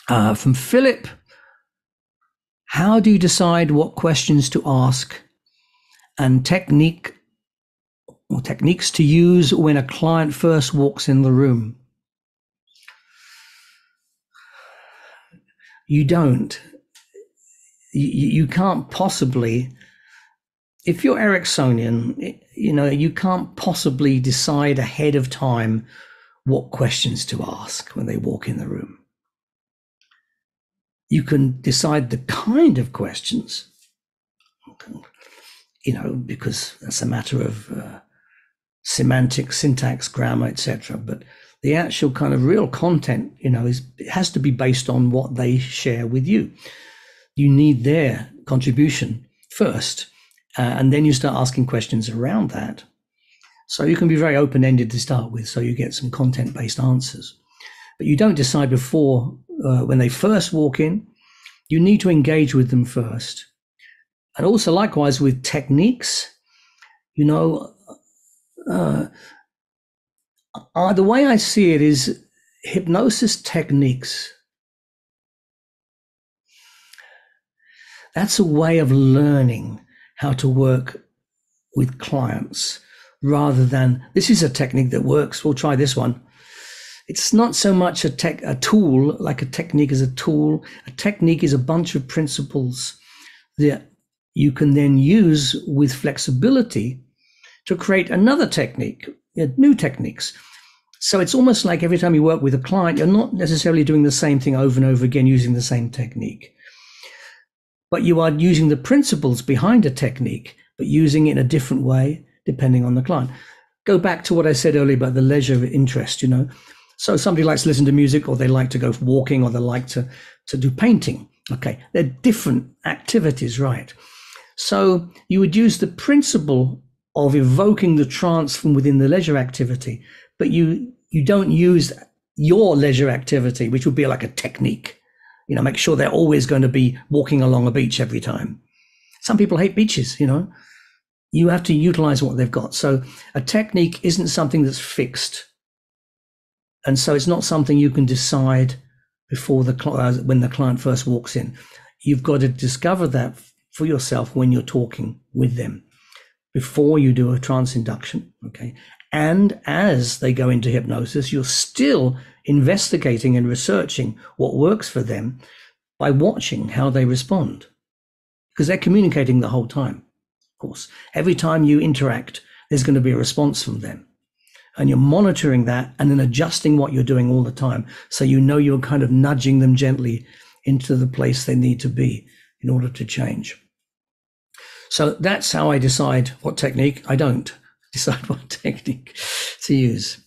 From Philip, how do you decide what questions to ask and techniques to use when a client first walks in the room? You don't. You can't possibly, if you're Ericksonian, you can't possibly decide ahead of time what questions to ask when they walk in the room. You can decide the kind of questions, because that's a matter of semantics, syntax, grammar, etc. But the actual kind of real content, it has to be based on what they share with you. You need their contribution first, and then you start asking questions around that. So you can be very open-ended to start with, so you get some content-based answers. But you don't decide before, when they first walk in. You need to engage with them first. And also likewise with techniques, the way I see it is hypnosis techniques. That's a way of learning how to work with clients rather than, this is a technique that works, we'll try this one. It's not so much a tool, like a technique is a tool. A technique is a bunch of principles that you can then use with flexibility to create another technique, new techniques. So it's almost like every time you work with a client, you're not necessarily doing the same thing over and over again using the same technique. But you are using the principles behind a technique, but using it in a different way depending on the client. Go back to what I said earlier about the leisure of interest, So somebody likes to listen to music, or they like to go walking, or they like to do painting. Okay, they're different activities, right? So you would use the principle of evoking the trance from within the leisure activity, but you don't use your leisure activity, which would be like a technique. Make sure they're always going to be walking along a beach every time. Some people hate beaches, You have to utilize what they've got. So a technique isn't something that's fixed. And so it's not something you can decide before when the client first walks in. You've got to discover that for yourself when you're talking with them before you do a trance induction, okay? And as they go into hypnosis, you're still investigating and researching what works for them by watching how they respond, because they're communicating the whole time, of course. Every time you interact, there's going to be a response from them. And you're monitoring that and then adjusting what you're doing all the time. So you're kind of nudging them gently into the place they need to be in order to change. So that's how I decide what technique. I don't decide what technique to use.